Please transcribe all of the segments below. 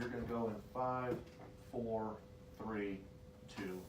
we're going to go in 5, 4, 3, 2.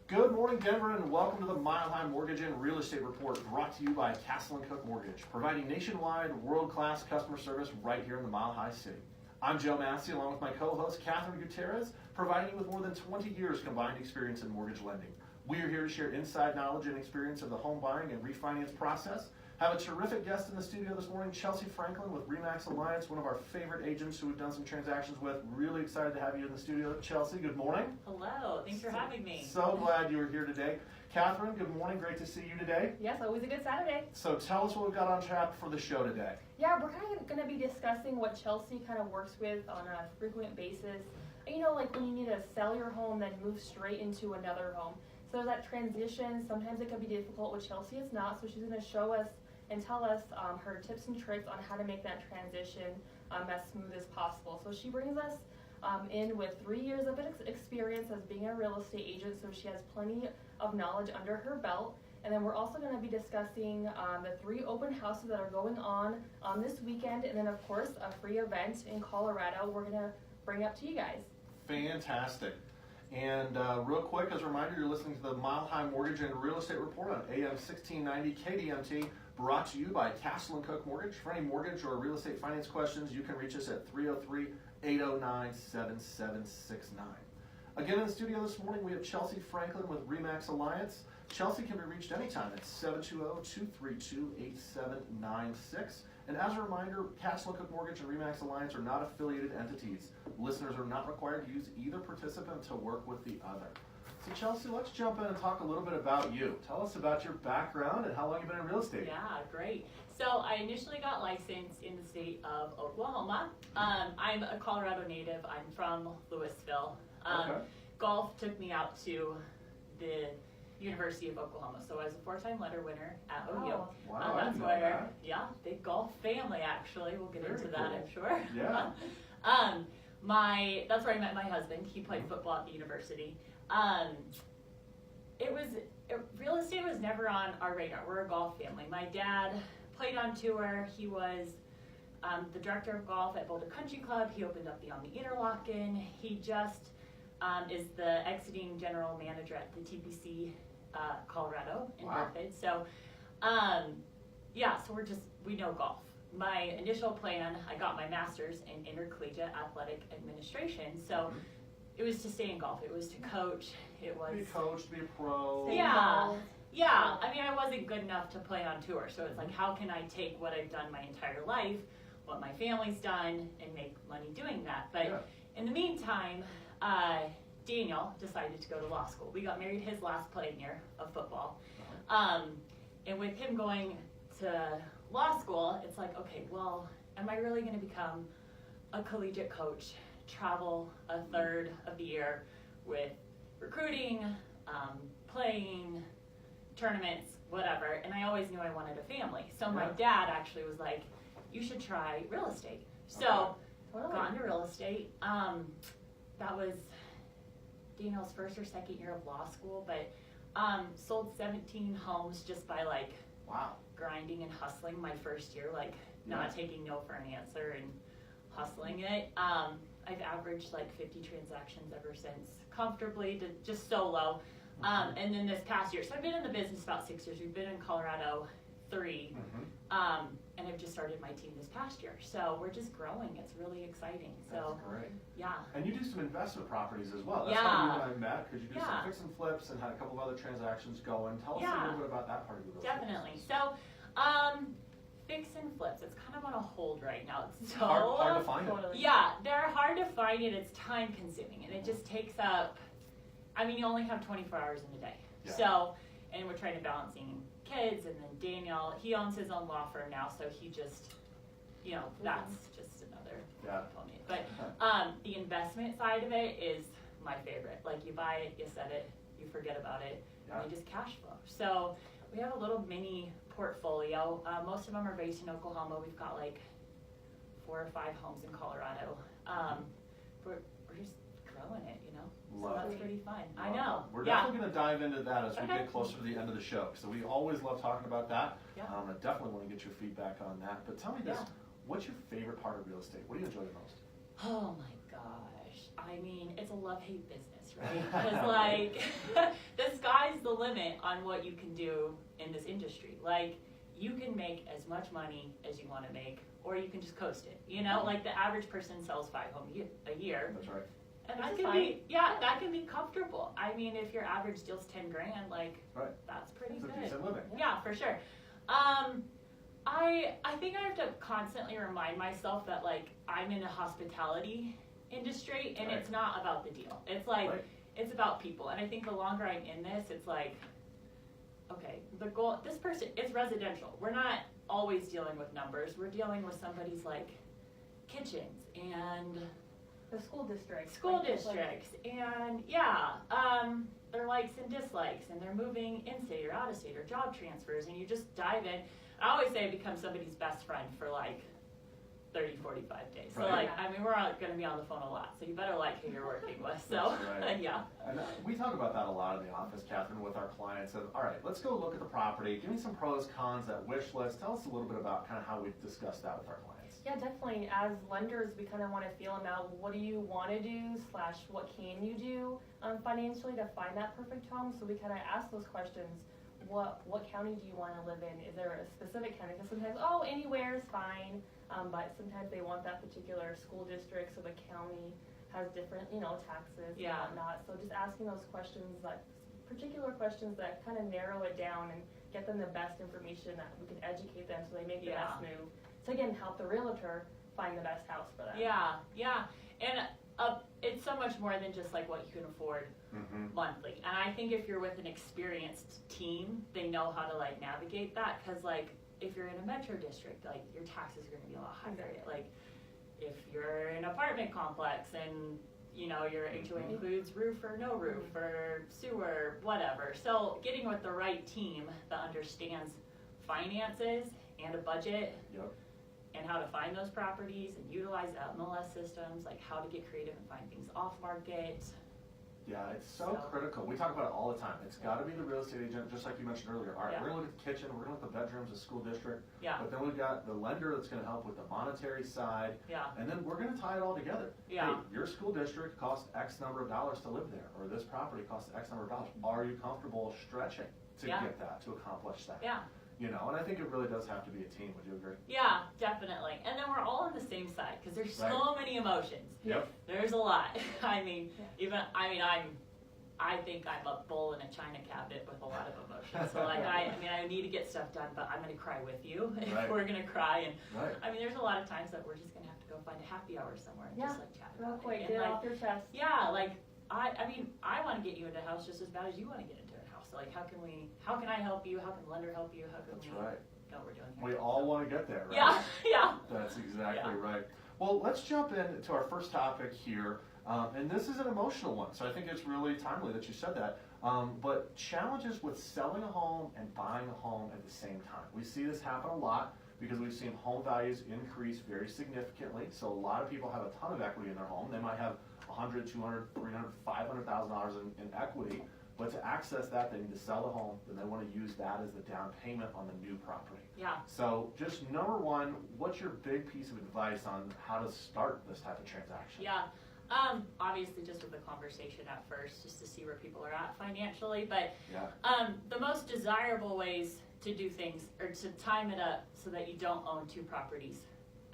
Good morning, Denver, and welcome to the Mile High Mortgage and Real Estate Report, brought to you by Castle & Cook Mortgage, providing nationwide world-class customer service right here in the Mile High City. I'm Joe Massey, along with my co-host, Katherine Gutierrez, providing you with more than 20 years combined experience in mortgage lending. We are here to share inside knowledge and experience of the home buying and refinance process. Have a terrific guest in the studio this morning, Chelsea Franklin with RE/MAX Alliance, one of our favorite agents who we've done some transactions with. Really excited to have you in the studio. Chelsea, good morning. Hello, thanks for having me. So glad you were here today. Catherine, good morning. Great to see you today. Yes, always a good Saturday. So tell us what we've got on tap for the show today. Yeah, we're kind of going to be discussing what Chelsea kind of works with on a frequent basis. You know, like when you need to sell your home, then move straight into another home. So that transition, sometimes it can be difficult. With Chelsea, it's not. So she's going to show us and tell us her tips and tricks on how to make that transition as smooth as possible. So she brings us in with 3 years of experience as being a real estate agent, so she has plenty of knowledge under her belt. And then we're also going to be discussing the 3 open houses that are going on this weekend, and then of course a free event in Colorado we're going to bring up to you guys. Fantastic. And real quick, as a reminder, you're listening to the Mile High Mortgage and Real Estate Report on AM 1690 KDMT, brought to you by Castle & Cook Mortgage. For any mortgage or real estate finance questions, you can reach us at 303-809-7769. Again, in the studio this morning, we have Chelsea Franklin with RE/MAX Alliance. Chelsea can be reached anytime at 720-232-8796. And as a reminder, Castle & Cook Mortgage and RE/MAX Alliance are not affiliated entities. Listeners are not required to use either participant to work with the other. So Chelsea, let's jump in and talk a little bit about you. Tell us about your background and how long you've been in real estate. Yeah, great. So I initially got licensed in the state of Oklahoma. I'm a Colorado native. I'm from Louisville. Okay. Golf took me out to the University of Oklahoma. So I was a 4-time letter winner at OU. Wow, I That's didn't know where, that. yeah, big golf family actually. We'll get Very into that, cool. I'm sure. Yeah. That's where I met my husband. He played football at the university. Real estate was never on our radar. We're a golf family. My dad played on tour. He was the director of golf at Boulder Country Club. He opened up the On the Interlochen. He just is the exiting general manager at the TPC Colorado in Rapids. So, so we know golf. My initial plan, I got my master's in intercollegiate athletic administration. So it was to stay in golf. It was to coach. It was To be a coach, to be a pro. Yeah. I mean, I wasn't good enough to play on tour. So it's like, how can I take what I've done my entire life, what my family's done, and make money doing that? But in the meantime, Daniel decided to go to law school. We got married his last playing year of football. And with him going to law school, it's like, okay, well, am I really going to become a collegiate coach, travel a third of the year with recruiting, playing, tournaments, whatever? And I always knew I wanted a family. So my dad actually was like, you should try real estate. So got into real estate. That was Daniel's first or second year of law school, but sold 17 homes just by grinding and hustling my first year, not taking no for an answer and hustling it. I've averaged 50 transactions ever since, comfortably, to just solo. And then this past year, so I've been in the business about 6 years. We've been in Colorado 3, and I've just started my team this past year. So we're just growing. It's really exciting. So That's great. Yeah. And you do some investment properties as well. That's how you and I met, because you do some fix and flips and had a couple of other transactions going. Tell us a little bit about that part of the real estate. Definitely. So, fix and flips, it's kind of on a hold right now. It's so hard to find it. Yeah, they're hard to find, and it's time consuming, and it just takes up, you only have 24 hours in a day. Yeah. So, and we're trying to balancing kids, and then Daniel, he owns his own law firm now, so he just, that's just another component. But the investment side of it is my favorite. You buy it, you set it, you forget about it, and you just cash flow. So we have a little mini portfolio. Most of them are based in Oklahoma. We've got 4 or 5 homes in Colorado. We're just growing it, Love so that's it. pretty fun. I know. We're definitely going to dive into that as we get closer to the end of the show. So we always love talking about that. Yeah. I definitely want to get your feedback on that. But tell me this, what's your favorite part of real estate? What do you enjoy the most? Oh my gosh. I mean, it's a love-hate business, right? Because like, the sky's the limit on what you can do in this industry. Like, you can make as much money as you want to make, or you can just coast it. You know, like the average person sells 5 homes a year. That's right. And that can be, that can be comfortable. I mean, if your average deal's 10 grand, like, Right. that's pretty It's a good. decent living. Yeah, for sure. I think I have to constantly remind myself that like I'm in a hospitality industry and Right. it's not about the deal. It's like Right. it's about people. And I think the longer I'm in this, it's like, okay, the goal, this person, it's residential. We're not always dealing with numbers. We're dealing with somebody's like kitchens and The school district. school like, it's like- districts and their likes and dislikes, and they're moving in state or out of state or job transfers, and you just dive in. I always say become somebody's best friend for like 30, 45 days. So Right. like, I mean, we're going to be on the phone a lot, so you better like who you're working with. So That's right. yeah. And we talk about that a lot in the office, Catherine, with our clients. Of, all right, let's go look at the property. Give me some pros, cons, that wish list. Tell us a little bit about kind of how we discuss that with our clients. Yeah, definitely. As lenders, we kind of want to feel them out. What do you want to do / what can you do financially to find that perfect home? So we kind of ask those questions. What county do you want to live in? Is there a specific county? Because sometimes, anywhere is fine, but sometimes they want that particular school district, so the county has different, taxes and whatnot. So just asking those questions, like particular questions that kind of narrow it down and get them the best information that we can educate them so they make the best move. So again, help the realtor find the best house for them. Yeah. And it's so much more than just like what you can afford monthly. And I think if you're with an experienced team, they know how to like navigate that. Because like if you're in a metro district, like your taxes are going to be a lot higher. Exactly. Like if you're in an apartment complex and your HOA includes roof or no roof or sewer, whatever. So getting with the right team that understands finances and a budget. Yep. And how to find those properties and utilize MLS systems, like how to get creative and find things off market. Yeah, it's so critical. We talk about it all the time. It's got to be the real estate agent, just like you mentioned earlier. All right, we're going to look at the kitchen, we're going to look at the bedrooms, the school district. Yeah. But then we've got the lender that's going to help with the monetary side. Yeah. And then we're going to tie it all together. Yeah. Hey, your school district costs X number of dollars to live there, or this property costs X number of dollars. Are you comfortable stretching to get that, to accomplish that? Yeah. And I think it really does have to be a team. Would you agree? Yeah, definitely. And then we're all on the same side because there's so many emotions. Yep. There's a lot. I mean, I think I'm a bull in a china cabinet with a lot of emotions. So like, I need to get stuff done, but I'm going to cry with you if we're going to cry. And I mean, there's a lot of times that we're just going to have to go find a happy hour somewhere and just like chat real about quick, it. get it like, off your chest. Yeah, like I want to get you into a house just as bad as you want to get into a house. So like, how can I help you? How can the lender help you? How can we know what we're doing here? We all want to get there, right? Yeah. That's exactly right. Well, let's jump into our first topic here. And this is an emotional one, so I think it's really timely that you said that. But challenges with selling a home and buying a home at the same time. We see this happen a lot because we've seen home values increase very significantly. So a lot of people have a ton of equity in their home. They might have $100,000, $200,000, $300,000, $500,000 in equity. But to access that, they need to sell the home, then they want to use that as the down payment on the new property. Yeah. So just number one, what's your big piece of advice on how to start this type of transaction? Yeah. Obviously just with the conversation at first, just to see where people are at financially, but the most desirable ways to do things or to time it up so that you don't own 2 properties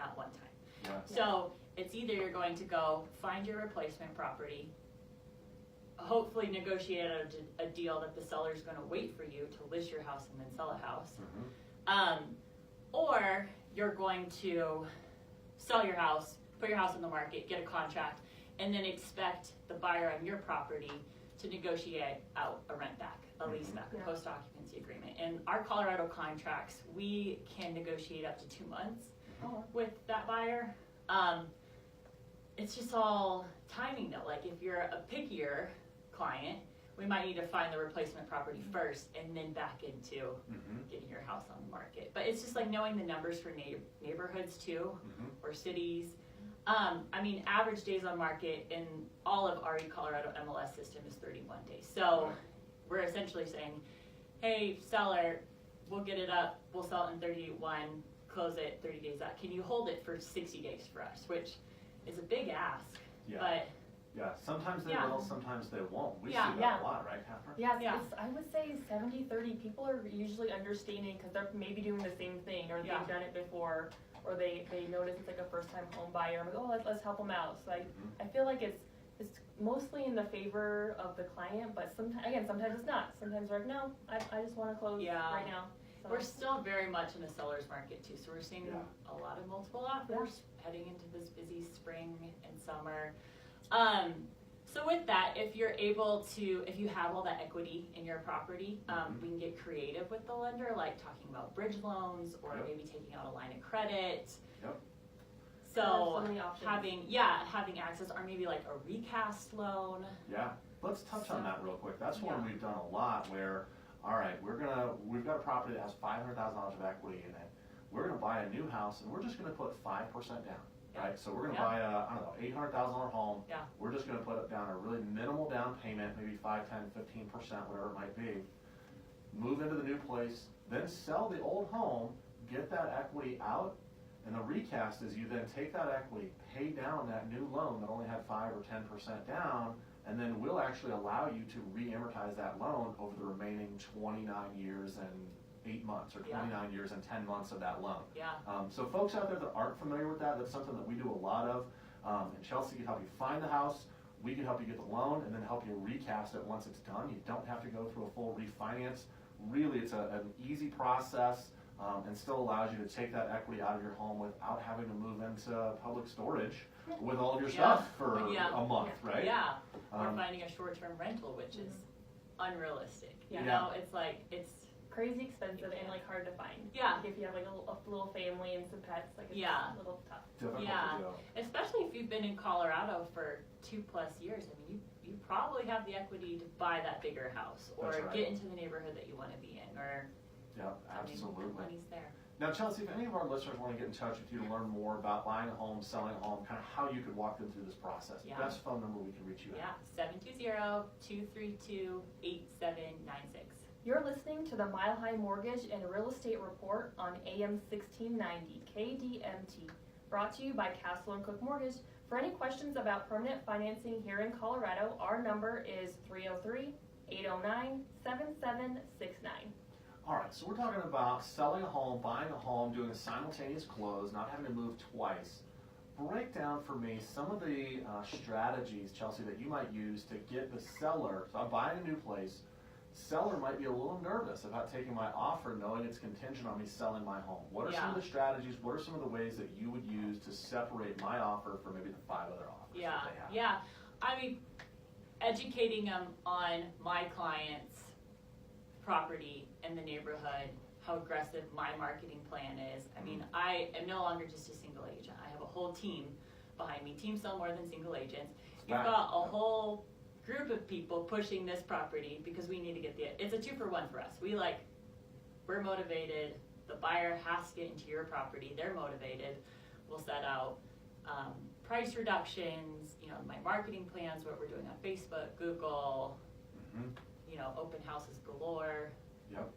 at one time. Yeah. So it's either you're going to go find your replacement property, hopefully negotiate a deal that the seller's going to wait for you to list your house and then sell a house, or you're going to sell your house, put your house on the market, get a contract, and then expect the buyer on your property to negotiate out a rent back, a lease back, a post-occupancy agreement. In our Colorado contracts, we can negotiate up to 2 months with that buyer. It's just all timing though. Like if you're a pickier client, we might need to find the replacement property first and then back into getting your house on the market. But it's just like knowing the numbers for neighborhoods too, or cities. Average days on market in all of RE Colorado MLS system is 31 days. So we're essentially saying, hey, seller, we'll get it up, we'll sell it in 31, close it 30 days out. Can you hold it for 60 days for us? Which is a big ask, Yeah. but Yeah, sometimes they Yeah. will, sometimes they won't. We Yeah. see that a lot, right, Catherine? Yeah, Yeah. I would say 70-30 people are usually understanding because they're maybe doing the same thing or Yeah. they've done it before or they notice it's like a first time home buyer. I'm like, oh, let's help them out. So I feel like it's mostly in the favor of the client, but sometimes it's not. Sometimes they're like, no, I just want to close Yeah. right now. So. we're still very much in a seller's market too, so we're seeing Yeah. a lot of multiple offers heading into this busy spring and summer. So with that, if you have all that equity in your property, we can get creative with the lender, like talking about bridge loans or Yep. maybe taking out a line of credit. Yep. So many options. having access, or maybe like a recast loan. Yeah, let's touch on So- that real quick. That's one Yeah. we've done a lot where, all right, we've got a property that has $500,000 of equity in it. We're gonna buy a new house and we're just gonna put 5% down, right? So we're gonna buy $800,000 home. Yeah. We're just gonna put down a really minimal down payment, maybe 5, 10, 15%, whatever it might be. Move into the new place, then sell the old home, get that equity out. And the recast is you then take that equity, pay down that new loan that only had 5 or 10% down, and then we'll actually allow you to re-amortize that loan over the remaining 29 years and 8 months, or 29 years and 10 months of that loan. Yeah. So folks out there that aren't familiar with that, that's something that we do a lot of. And Chelsea can help you find the house, we can help you get the loan, and then help you recast it once it's done. You don't have to go through a full refinance. Really, it's an easy process. And still allows you to take that equity out of your home without having to move into public storage with all of your stuff for a month, right? Yeah. Or Um, finding a short-term rental, which is unrealistic. Yeah. You know, it's like crazy expensive and like hard to find. Yeah. Like if you have like a little family and some pets, like it's Yeah. a little tough. Difficult Yeah. to do. especially if you've been in Colorado for 2+ years. I mean, you probably have the equity to buy that bigger house or That's right. get into the neighborhood that you want to be in, or Yeah, I mean, absolutely. the money's there. Now, Chelsea, if any of our listeners want to get in touch with you to learn more about buying a home, selling a home, kind of how you could walk them through this process, Yeah. best phone number we can reach you at. Yeah, 720-232-8796. You're listening to the Mile High Mortgage and Real Estate Report on AM 1690 KDMT, brought to you by Castle and Cook Mortgage. For any questions about permanent financing here in Colorado, our number is 303-809-7769. All right, so we're talking about selling a home, buying a home, doing a simultaneous close, not having to move twice. Break down for me some of the strategies, Chelsea, that you might use to get the seller, so I'm buying a new place, seller might be a little nervous about taking my offer knowing it's contingent on me selling my home. What are some of the strategies, what are some of the ways that you would use to separate my offer from maybe the 5 other offers Yeah, that they have? yeah. I mean, educating them on my client's property and the neighborhood, how aggressive my marketing plan is. I mean, I am no longer just a single agent. I have a whole team behind me. Teams sell more than single agents. You've got a whole group of people pushing this property because we need to get it's a 2-for-1 for us. We're motivated. The buyer has to get into your property. They're motivated. We'll set out price reductions, my marketing plans, what we're doing on Facebook, Google, open houses galore. Yep.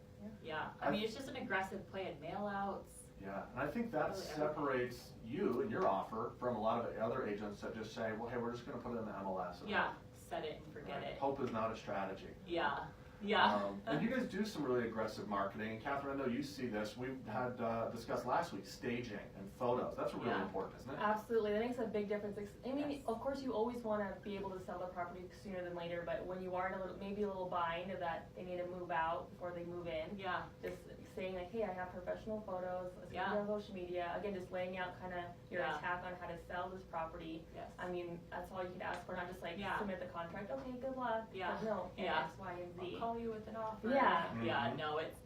Yeah, I mean, it's just an aggressive plan, mail outs. Yeah, and I think that Really separates you and your offer from a lot of other agents that just say, well, hey, we're just gonna put it in the MLS. Yeah, set it and forget Right. it. Hope is not a strategy. Yeah, yeah. And you guys do some really aggressive marketing. And Catherine, I know you see this. We had discussed last week staging and photos. That's really Yeah. important, isn't it? Absolutely, that makes a big difference. I mean, Yes. of course, you always want to be able to sell the property sooner than later, but when you are in maybe a little bind that they need to move out before they move in, Yeah, just saying like, hey, I have professional photos, let's Yeah. get it on social media. Again, just laying out kind of your Yeah. attack on how to sell this property. yes. I mean, that's all you could ask for, not just like Yeah. submit the contract, okay, good luck. Yeah. But no, Yeah. X, Y, and I'll Z. call you with an offer. Yeah. Yeah, Mhm. no, it's,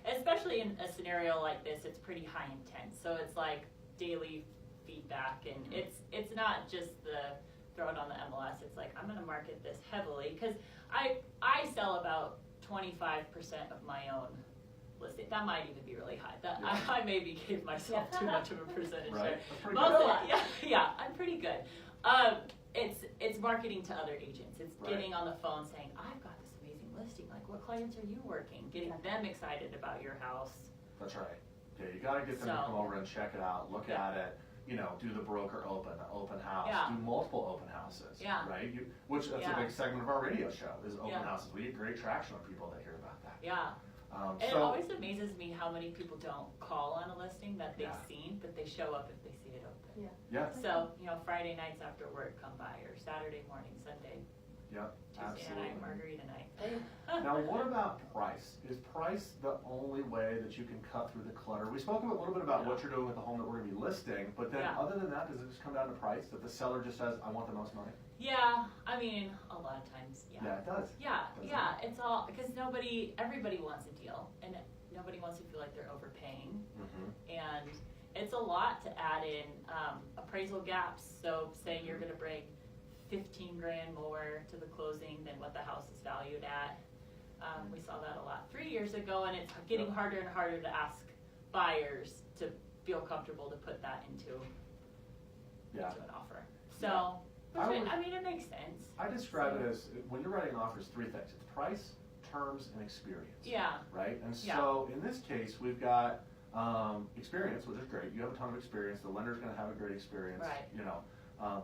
especially in a scenario like this, it's pretty high intent. So it's like daily feedback, and it's not just the throw it on the MLS. It's like, I'm gonna market this heavily, because I sell about 25% of my own listing. That might even be really high. That Yeah. I maybe gave myself Yeah. too much of a percentage Right. there. That's pretty Most good. of it, yeah, I'm pretty good. It's marketing to other agents. It's Right. getting on the phone saying, I've got this amazing listing. Like, what clients are you working? Getting them excited about your house. That's right. Yeah, you gotta get them to So- come over and check it out, look Yeah. at it. do the broker open house, Yeah. do multiple open houses, Yeah. right? Which that's a Yeah. big segment of our radio show is open Yeah. houses. We get great traction on people that hear about that. Yeah. And it So always amazes me how many people don't call on a listing that they've Yeah. seen, but they show up if they see it open. yeah, So, Friday nights after work, come by, or Saturday morning, Sunday, yeah, Tuesday absolutely. night, margarita night. Now, what about price? Is price the only way that you can cut through the clutter? We spoke a little bit about what you're doing with the home that we're going to be listing, but then Yeah. other than that, does it just come down to price? That the seller just says, I want the most money? Yeah, I mean, a lot of times, yeah. It does. Yeah, Doesn't yeah, it's all, because everybody wants a deal, and nobody wants to feel like they're overpaying. Mm-hmm. And it's a lot to add in appraisal gaps. So say you're gonna bring 15 grand more to the closing than what the house is valued at. We saw that a lot 3 years ago, and it's getting harder and harder to ask buyers to feel comfortable to put that into an offer. So, it makes sense. I describe it as, when you're writing offers, three things. It's price, terms, and experience. Yeah. Right? And so, in this case, we've got experience, which is great. You have a ton of experience. The lender's going to have a great experience. Right. Our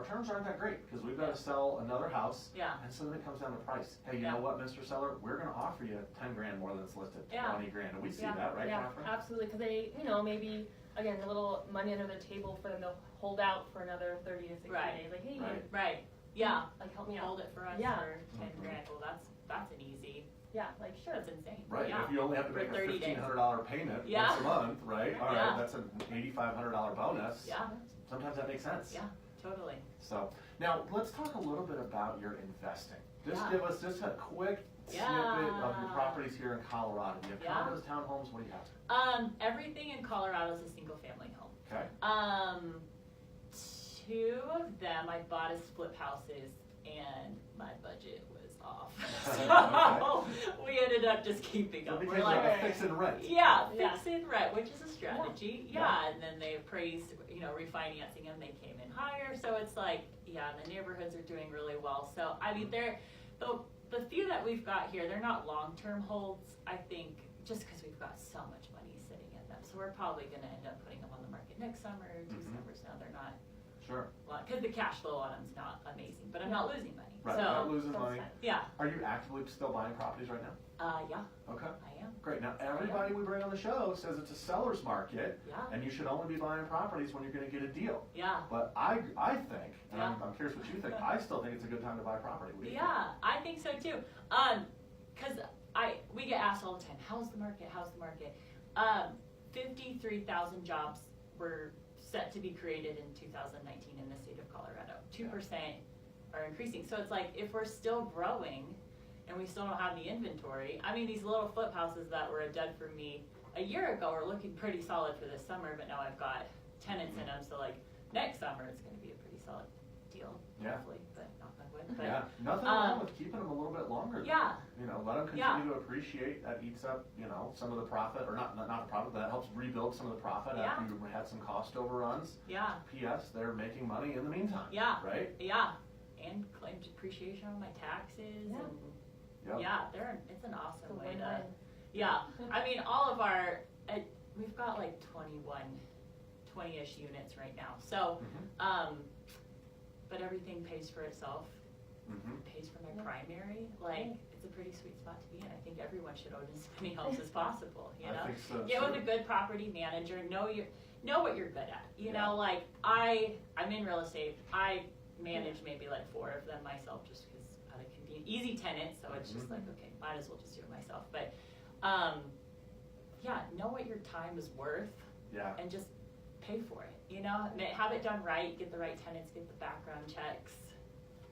terms aren't that great because we've got to sell another house. Yeah. And so then it comes down to price. Hey, you know what, Mr. Seller? We're going to offer you 10 grand more than it's listed, 20 grand. And we see that, right, Catherine? Absolutely, because they, maybe, again, a little money under the table for them to hold out for another 30 to 60 days. Like, hey, Right. Yeah. like, help me out. Hold it for us Yeah. for 10 grand. Well, that's an easy. Yeah, like, sure. That's insane. Right. Yeah. If you only have to For make a 30 days. $1,500 payment Yeah. once a month, right? All right, Yeah. that's an $8,500 bonus. Yeah. Sometimes that makes sense. Yeah. Totally. So now let's talk a little bit about your investing. Just Yeah. give us just a quick snippet of your properties here in Colorado. Do you have condos, townhomes? What do you have? Everything in Colorado is a single family home. Okay. 2 of them I bought as flip houses, and my budget was off. So we ended up just keeping So them. it We're became like, like a fix and rent. yeah, Yeah. fix and rent, which is a strategy. Yeah. And then they appraised, refinancing them, they came in higher. So it's like, the neighborhoods are doing really well. So, I mean, the few that we've got here, they're not long-term holds, I think, just because we've got so much money sitting in them. So we're probably going to end up putting them on the market next summer, 2 summers now. They're not, Sure. because the cash flow on them's not amazing, but I'm not losing money. Right. So, Not losing that's money. fine. yeah, Are you actively still buying properties right now? yeah, Okay. I am. Great. Now everybody we bring on the show says it's a seller's market, Yeah, and you should only be buying properties when you're going to get a deal. yeah. But I think, and Yeah. I'm curious what you think. I still think it's a good time to buy property. What do you think? Yeah, I think so too. Because we get asked all the time, how's the market? How's the market? 53,000 jobs were set to be created in 2019 in the state of Colorado. 2% are increasing. So it's like, if we're still growing and we still don't have the inventory, I mean, these little flip houses that were a dud for me a year ago are looking pretty solid for this summer, but now I've got tenants in them, so like next summer it's going to be a pretty solid deal, hopefully, but knock on wood. But, Yeah, nothing wrong with keeping them a little bit longer. Yeah. Let them continue to appreciate. That eats up, some of the profit, or not the profit, but that helps rebuild some of the profit after you had some cost overruns. Yeah. P.S. They're making money in the meantime. Yeah. Right? Yeah. And claim depreciation on my taxes. Yeah. And Yep. it's an awesome It's a way to. win-win. Yeah. I mean, all of our, we've got like 20-ish units right now. So, but everything pays for itself. Pays for my primary. Like, it's a pretty sweet spot to be in. I think everyone should own as many homes as possible. I think so, Get too. with a good property manager. Know what you're good at. Like I'm in real estate. I manage maybe like 4 of them myself, just because out of convenience. Easy tenants, so it's just like, okay, might as well just do it myself. But know what your time is worth. Yeah. And just pay for it. Have it done right. Get the right tenants. Get the background checks.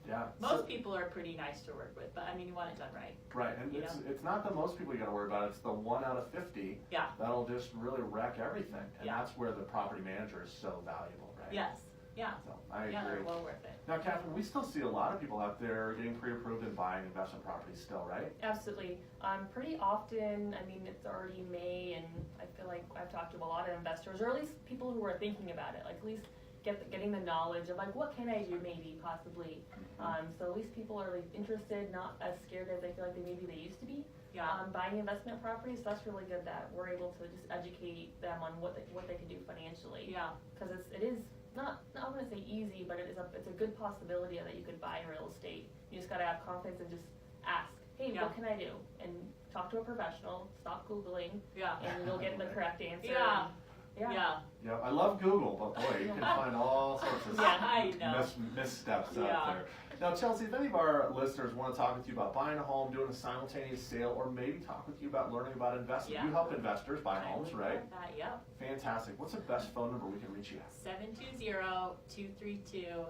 Yeah. Most people are pretty nice to work with, but I mean, you want it done right. Right, and it's not the most people you gotta worry about, it's the 1 out of 50 that'll just really wreck everything. And that's where the property manager is so valuable, right? Yes, yeah. So, I agree. Yeah, they're well worth it. Now, Catherine, we still see a lot of people out there getting pre-approved and buying investment properties still, right? Absolutely. Pretty often, I mean, it's already May, and I feel like I've talked to a lot of investors, or at least people who are thinking about it. Like, at least getting the knowledge of like what can I do maybe possibly. So at least people are like interested, not as scared as I feel like they used to be. Buying investment properties. So that's really good that we're able to just educate them on what they can do financially. Yeah. Because it is not I wouldn't say easy, but it's a good possibility that you could buy real estate. You just gotta have confidence and just ask, hey, what can I do? And talk to a professional. Stop Googling. And you'll get the correct answer. Yeah, I love Google, but boy, you can find all sorts of missteps out there. Now, Chelsea, if any of our listeners want to talk with you about buying a home, doing a simultaneous sale, or maybe talk with you about learning about investment, you help investors buy homes, right? Fantastic. What's the best phone number we can reach you at? 720-232-8796.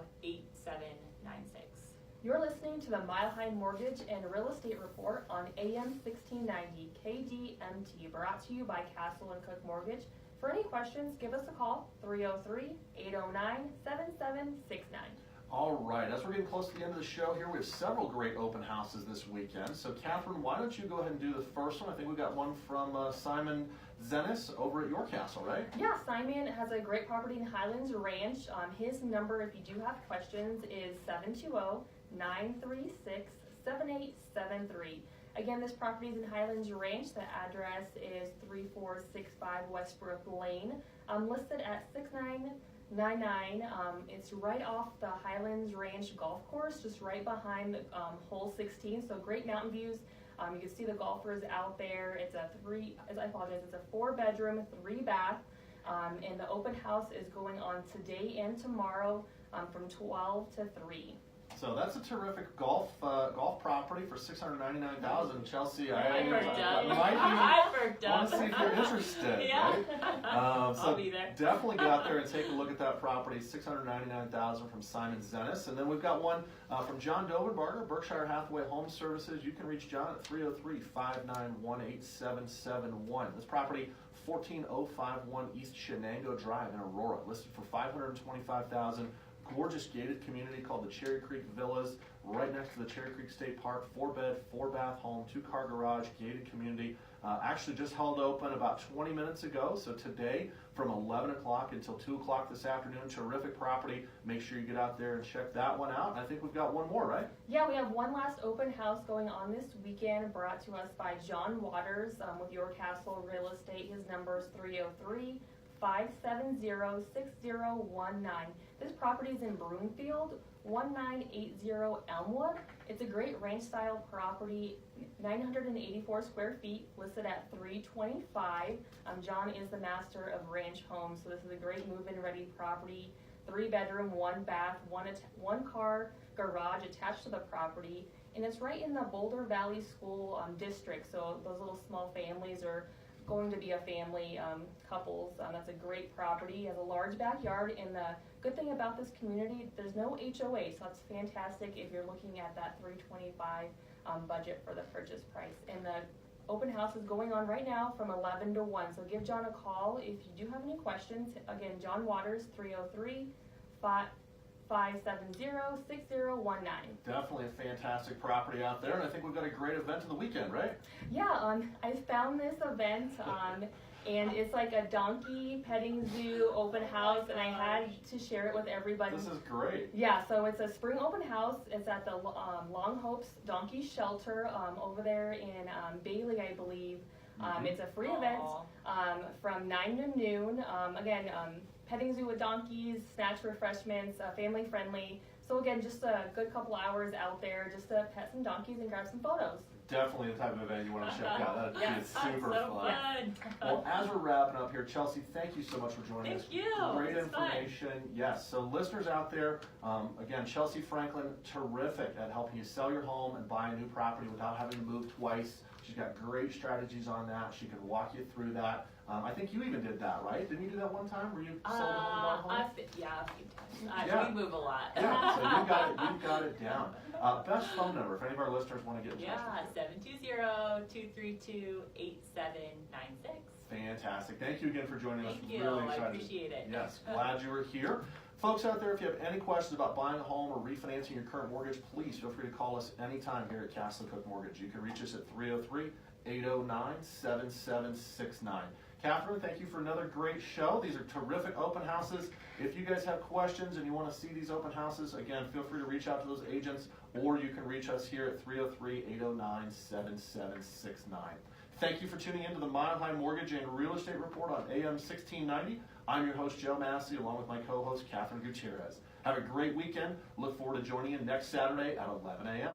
You're listening to the Mile High Mortgage and Real Estate Report on AM 1690 KDMT, brought to you by Castle and Cook Mortgage. For any questions, give us a call, 303-809-7769. All right, as we're getting close to the end of the show here, we have several great open houses this weekend. So, Catherine, why don't you go ahead and do the first one? I think we got one from Simon Zenis over at your castle, right? Yeah, Simon has a great property in Highlands Ranch. His number, if you do have questions, is 720-936-7873. Again, this property is in Highlands Ranch. The address is 3465 Westbrook Lane. Listed at $6,999. It's right off the Highlands Ranch golf course, just right behind hole 16. So great mountain views. You can see the golfers out there. It's a 4-bedroom, 3-bath. And the open house is going on today and tomorrow from 12 to 3. So that's a terrific golf property for $699,000. Chelsea, I want to see if you're interested. Right? So I'll be there. Definitely get out there and take a look at that property. $699,000 from Simon Zenis, and then we've got one from John Dovenbarger, Berkshire Hathaway Home Services. You can reach John at 303-591-8771. This property, 14051 East Shenango Drive in Aurora, listed for $525,000. Gorgeous gated community called the Cherry Creek Villas, right next to the Cherry Creek State Park. 4-bed, 4-bath home, 2-car garage, gated community. Actually just held open about 20 minutes ago. So today from 11 o'clock until 2 o'clock this afternoon. Terrific property. Make sure you get out there and check that one out. I think we've got one more, right? Yeah, we have one last open house going on this weekend, brought to us by John Waters with Your Castle Real Estate. His number is 303-570-6019. This property is in Broomfield, 1980 Elmwood. It's a great ranch-style property, 984 square feet, listed at $325,000. John is the master of ranch homes, so this is a great move-in ready property. 3-bedroom, 1-bath, 1-car garage attached to the property, and it's right in the Boulder Valley School district. So those little small families are going to be a family, couples. That's a great property. It has a large backyard, and the good thing about this community, there's no HOA, so that's fantastic if you're looking at that $325,000 budget for the purchase price. And the open house is going on right now from 11 to 1, so give John a call if you do have any questions. Again, John Waters, 303-570-6019. Definitely a fantastic property out there, and I think we've got a great event of the weekend, right? Yeah, I found this event, and it's like a donkey petting zoo open house, and I had to share it with everybody. This is great. Yeah, so it's a spring open house. It's at the Long Hopes Donkey Shelter over there in Bailey, I believe. It's a free event from 9 to noon. Again, petting zoo with donkeys, snacks, refreshments, family friendly. So again, just a good couple hours out there just to pet some donkeys and grab some photos. Definitely the type of event you want to check out. That'd be super so fun. Well, as we're wrapping up here, Chelsea, thank you so much for joining us. Thank you. Great It's information. fun. Yes. So listeners out there, again, Chelsea Franklin, terrific at helping you sell your home and buy a new property without having to move twice. She's got great strategies on that. She can walk you through that. I think you even did that, right? Didn't you do that one time where you sold a home and bought a home? Yeah, a few times. Yeah. We move a lot. Yeah, so you've got it down. Best phone number if any of our listeners want to get in touch with you. 720-232-8796. Fantastic. Thank you again for joining us. Thank you. Really excited. I appreciate it. Yes, glad you were here. Folks out there, if you have any questions about buying a home or refinancing your current mortgage, please feel free to call us anytime here at Castle Cook Mortgage. You can reach us at 303-809-7769. Catherine, thank you for another great show. These are terrific open houses. If you guys have questions and you want to see these open houses, again, feel free to reach out to those agents, or you can reach us here at 303-809-7769. Thank you for tuning in to the Mile High Mortgage and Real Estate Report on AM 1690. I'm your host, Joe Massey, along with my co-host, Katherine Gutierrez. Have a great weekend. Look forward to joining you next Saturday at 11 a.m.